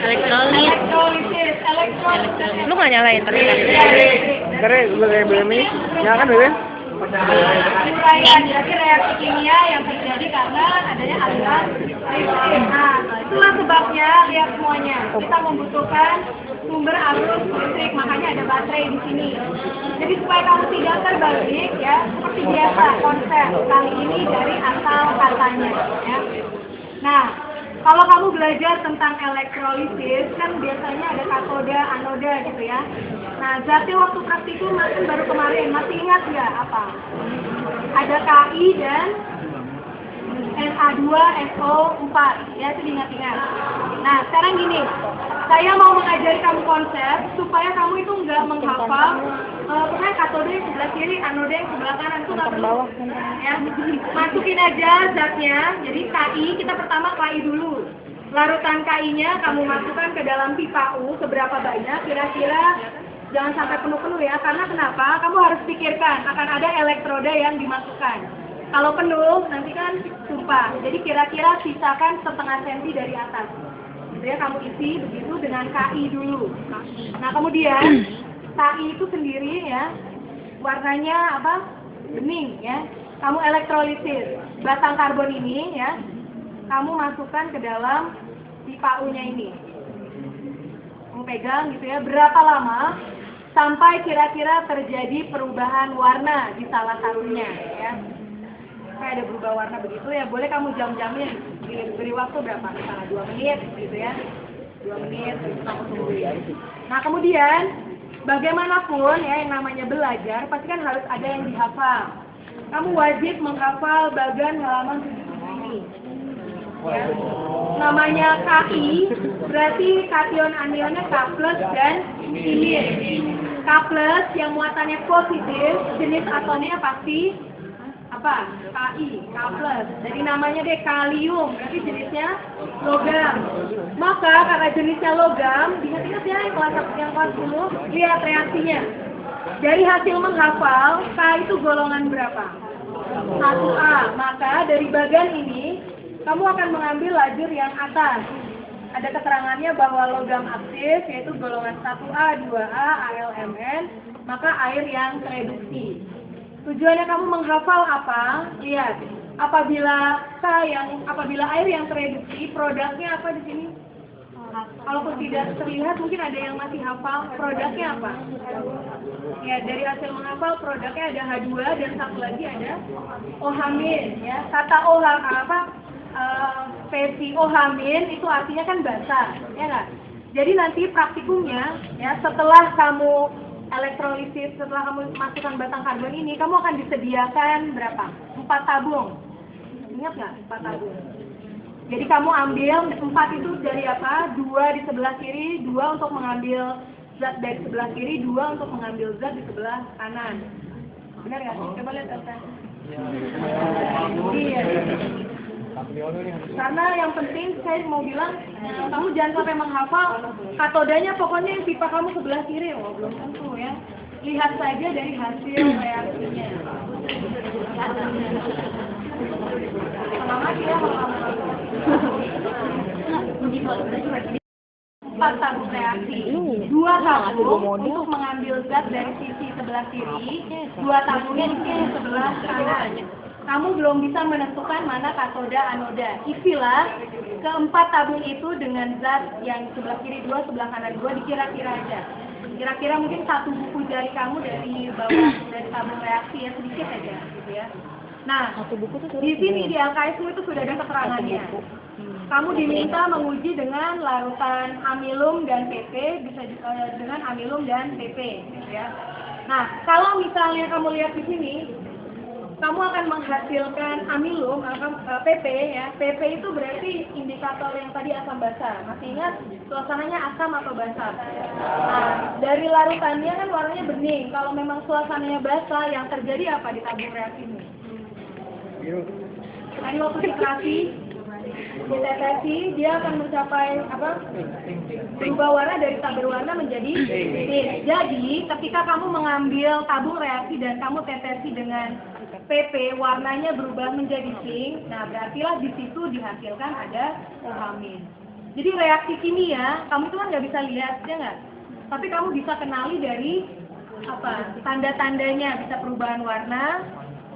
Elektrolit. Lu nggak nyalain tadi kan? Karena belum ini, nyalakan dulu ya. Uraian, jadi reaksi kimia yang terjadi karena adanya aliran listrik. Nah, itulah sebabnya lihat semuanya. Kita membutuhkan sumber arus listrik, makanya ada baterai di sini. Jadi supaya kamu tidak terbalik ya, seperti biasa konsep kali ini dari asal katanya ya. Nah, kalau kamu belajar tentang elektrolisis kan biasanya ada katoda, anoda gitu ya. Nah, jadi waktu praktikum kan baru kemarin, masih ingat nggak apa? Ada KI dan Na2SO4, ya itu diingat-ingat. Nah, sekarang gini, saya mau mengajari kamu konsep supaya kamu itu nggak menghafal pokoknya katoda yang sebelah kiri, anoda yang sebelah kanan itu nggak perlu. Ya, masukin aja zatnya. Jadi KI, kita pertama KI dulu. Larutan KI-nya kamu masukkan ke dalam pipa U seberapa banyak, kira-kira jangan sampai penuh-penuh ya, karena kenapa? Kamu harus pikirkan akan ada elektroda yang dimasukkan. Kalau penuh, nanti kan tumpah. Jadi kira-kira sisakan setengah senti dari atas. Gitu ya, kamu isi begitu dengan KI dulu. Nah, kemudian KI itu sendiri ya, warnanya apa? Bening ya. Kamu elektrolisis. Batang karbon ini ya, kamu masukkan ke dalam pipa U-nya ini. Kamu pegang gitu ya, berapa lama sampai kira-kira terjadi perubahan warna di salah satunya ya. Kayak ada berubah warna begitu ya, boleh kamu jam-jamin, diberi waktu berapa, misalnya 2 menit gitu ya, 2 menit kamu tunggu ya. Nah, kemudian bagaimanapun ya yang namanya belajar pasti kan harus ada yang dihafal. Kamu wajib menghafal bagan halaman 77 ini ya. Namanya KI berarti kation anionnya K+ dan ini K+ yang muatannya positif, jenis atomnya pasti apa? Ki, K+. Jadi namanya deh kalium, berarti jenisnya logam. Maka karena jenisnya logam, ingat-ingat ya yang kelas 10, lihat reaksinya. Dari hasil menghafal, K itu golongan berapa? 1A. Maka dari bagan ini kamu akan mengambil lajur yang atas. Ada keterangannya bahwa logam aktif yaitu golongan 1A, 2A, AlMn, maka air yang tereduksi. Tujuannya kamu menghafal apa? Lihat, apabila air yang tereduksi, produknya apa di sini? Kalaupun tidak terlihat, mungkin ada yang masih hafal. Produknya apa? Ya, dari hasil menghafal produknya ada H2 dan satu lagi ada OH-. Ya, kata versi OH- itu artinya kan basah, ya nggak? Jadi nanti praktikumnya, ya setelah kamu elektrolisis, setelah kamu masukkan batang karbon ini, kamu akan disediakan berapa? 4 tabung. Ingat nggak 4 tabung? Jadi kamu ambil 4 itu dari apa? 2 di sebelah kiri, 2 untuk mengambil zat dari sebelah kiri, 2 untuk mengambil zat di sebelah kanan. Benar nggak? Coba lihat Elsa. Iya. Karena yang penting saya mau bilang, kamu jangan sampai menghafal katodanya, pokoknya yang pipa kamu sebelah kiri, belum tentu ya. Lihat saja dari hasil reaksinya. Selamat ya, 4 tabung reaksi, 2 tabung untuk mengambil zat dari sisi sebelah kiri, 2 tabungnya di sisi sebelah kanan. Kamu belum bisa menentukan mana katoda, anoda. Isilah keempat tabung itu dengan zat yang sebelah kiri 2, sebelah kanan 2, dikira-kira aja. Kira-kira mungkin 1 buku jari kamu dari bawah dari tabung reaksi ya, sedikit aja gitu ya. Nah, di sini di LKSmu itu sudah ada keterangannya. Kamu diminta menguji dengan larutan amilum dan PP, bisa dengan amilum dan PP gitu ya. Nah, kalau misalnya kamu lihat di sini, kamu akan menghasilkan amilum, PP ya. PP itu berarti indikator yang tadi asam basa. Masih ingat suasananya asam atau basa? Nah, dari larutannya kan warnanya bening. Kalau memang suasananya basa, yang terjadi apa di tabung reaksi ini? Tadi waktu ditetesi, dia akan mencapai apa? Berubah warna dari tak berwarna menjadi pink. Jadi, ketika kamu mengambil tabung reaksi dan kamu tetesi dengan PP warnanya berubah menjadi pink, nah berartilah di situ dihasilkan ada OH-. Jadi reaksi kimia, kamu tuh kan nggak bisa lihat, ya nggak? Tapi kamu bisa kenali dari apa? Tanda-tandanya, bisa perubahan warna,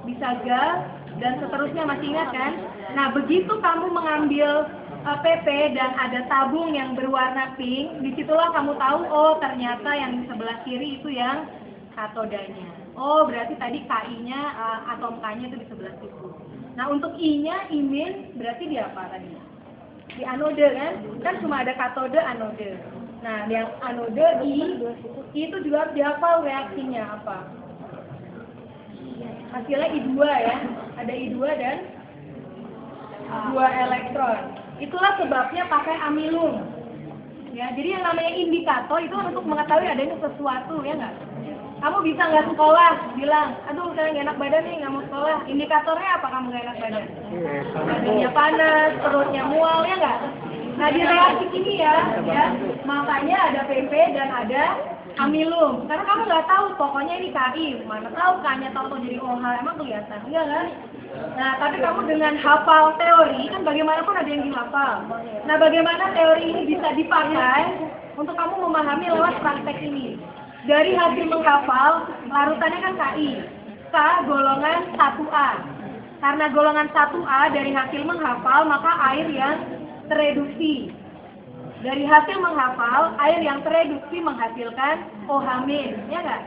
bisa gas, dan seterusnya, masih ingat kan? Nah, begitu kamu mengambil PP dan ada tabung yang berwarna pink, disitulah kamu tahu, oh ternyata yang di sebelah kiri itu yang katodanya. Oh, berarti tadi KI-nya, atom K-nya itu di sebelah situ. Nah, untuk I-nya, imin, berarti di apa tadi? Di anode kan? Kan cuma ada katode, anode. Nah, yang anode I itu juga harus dihafal reaksinya apa? Hasilnya I2 ya. Ada I2 dan 2 elektron. Itulah sebabnya pakai amilum. Ya, jadi yang namanya indikator itu untuk mengetahui adanya sesuatu, ya nggak? Kamu bisa nggak sekolah, bilang, aduh saya nggak enak badan nih, nggak mau sekolah. Indikatornya apa kamu nggak enak badan? Badannya panas, perutnya mual, ya nggak? Nah, di reaksi kimia, ya, makanya ada PP dan ada amilum. Karena kamu nggak tahu, pokoknya ini KI, mana tahu K-nya tahu jadi OH, emang kelihatan, enggak kan? Nah, tapi kamu dengan hafal teori, kan bagaimanapun ada yang dihafal. Nah, bagaimana teori ini bisa dipakai untuk kamu memahami lewat praktek ini? Dari hasil menghafal, larutannya kan KI. K golongan 1A. Karena golongan 1A dari hasil menghafal, maka air yang tereduksi. Dari hasil menghafal, air yang tereduksi menghasilkan OH-, ya nggak?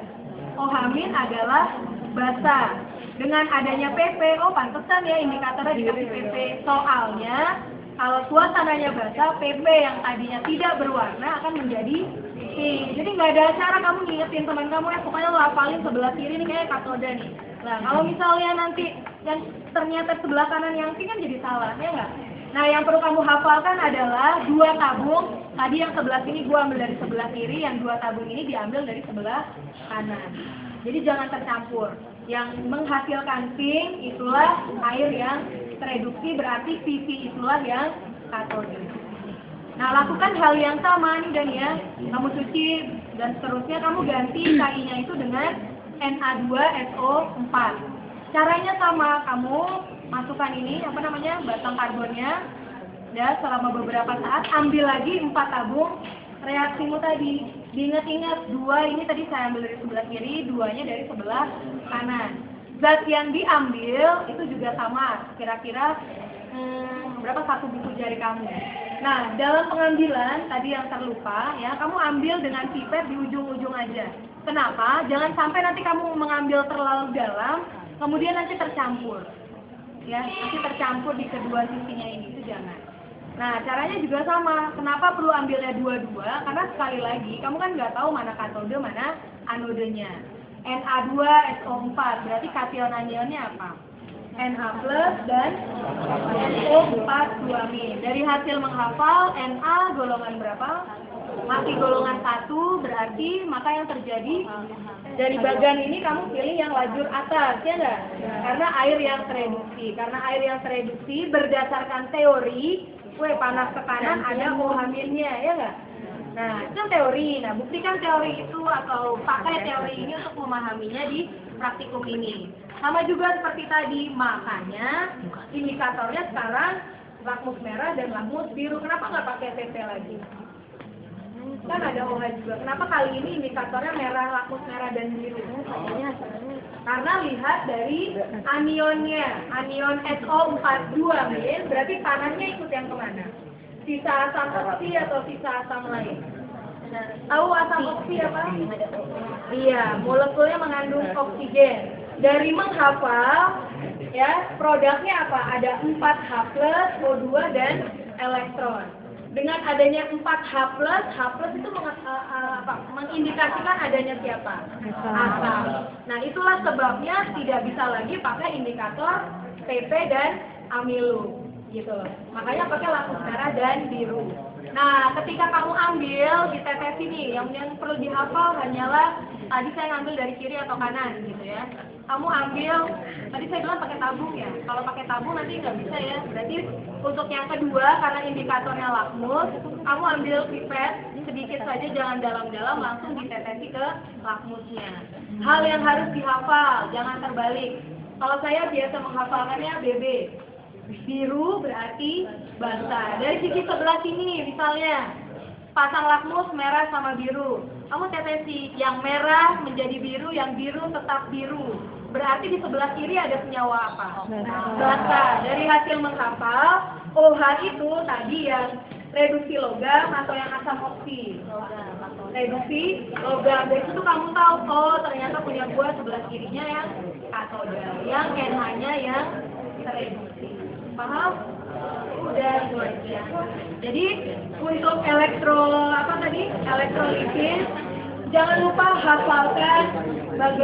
OH- adalah basa. Dengan adanya PP, oh pantesan ya indikatornya dikasih PP. Soalnya, kalau suasananya basah, PP yang tadinya tidak berwarna akan menjadi pink. Jadi nggak ada cara kamu ngingetin teman kamu, pokoknya lo hafalin sebelah kiri nih kayak katode nih. Nah, kalau misalnya nanti yang ternyata sebelah kanan yang pink kan jadi salah, ya nggak? Nah, yang perlu kamu hafalkan adalah 2 tabung. Tadi yang sebelah sini gua ambil dari sebelah kiri, yang 2 tabung ini diambil dari sebelah kanan. Jadi jangan tercampur. Yang menghasilkan pink itulah air yang tereduksi, berarti PP itulah yang katode. Nah, lakukan hal yang sama nih Dan ya. Kamu cuci dan seterusnya, kamu ganti KI-nya itu dengan Na2SO4. Caranya sama, kamu masukkan ini, apa namanya, batang karbonnya, ya, selama beberapa saat, ambil lagi 4 tabung reaksimu tadi. Diingat-ingat, 2 ini tadi saya ambil dari sebelah kiri, 2-nya dari sebelah kanan. Zat yang diambil itu juga sama, kira-kira berapa, 1 buku jari kamu. Nah, dalam pengambilan tadi yang terlupa, ya, kamu ambil dengan pipet di ujung-ujung aja. Kenapa? Jangan sampai nanti kamu mengambil terlalu dalam, kemudian nanti tercampur. Ya, nanti tercampur di kedua sisinya ini, itu jangan. Nah, caranya juga sama. Kenapa perlu ambilnya 2-2? Karena sekali lagi, kamu kan nggak tahu mana katode, mana anodenya. Na2SO4, berarti kation anionnya apa? Na plus dan SO4 2-. Dari hasil menghafal, Na golongan berapa? Masih golongan 1, berarti maka yang terjadi dari bagian ini kamu pilih yang lajur atas, ya nggak? Karena air yang tereduksi. Karena air yang tereduksi berdasarkan teori, panas ke kanan ada OH-nya, ya nggak? Nah, itu teori. Nah, buktikan teori itu atau pakai teori ini untuk memahaminya di praktikum ini. Sama juga seperti tadi, makanya indikatornya sekarang lakmus merah dan lakmus biru. Kenapa nggak pakai PP lagi? Kan ada OH juga. Kenapa kali ini indikatornya merah, lakmus merah dan biru? Karena lihat dari anionnya, anion SO42, berarti panasnya ikut yang kemana? Sisa asam oksi atau sisa asam lain? Tahu asam oksi apa? Iya, molekulnya mengandung oksigen. Dari menghafal, ya, produknya apa? Ada 4H+, O2 dan elektron. Dengan adanya 4H+, itu mengindikasikan adanya siapa? Asam. Nah, itulah sebabnya tidak bisa lagi pakai indikator PP dan amilum, gitu. Makanya pakai lakmus merah dan biru. Nah, ketika kamu ambil di tetes ini, yang perlu dihafal hanyalah tadi saya ngambil dari kiri atau kanan, gitu ya. Kamu ambil, tadi saya bilang pakai tabung ya. Kalau pakai tabung nanti nggak bisa ya. Berarti untuk yang kedua, karena indikatornya lakmus, kamu ambil pipet sedikit saja, jangan dalam-dalam, langsung ditetesi ke lakmusnya. Hal yang harus dihafal, jangan terbalik. Kalau saya biasa menghafalkannya BB. Biru berarti bata. Dari sisi sebelah sini misalnya pasang lakmus merah sama biru. Kamu tetesi yang merah menjadi biru, yang biru tetap biru. Berarti di sebelah kiri ada senyawa apa? Bata. Dari hasil menghafal, OH itu tadi yang reduksi logam atau yang asam oksi. Reduksi logam. Dari situ kamu tahu, oh ternyata punya gua sebelah kirinya yang katoda, yang NH-nya yang tereduksi. Paham? Udah itu aja. Jadi untuk elektrolisis jangan lupa hafalkan bagian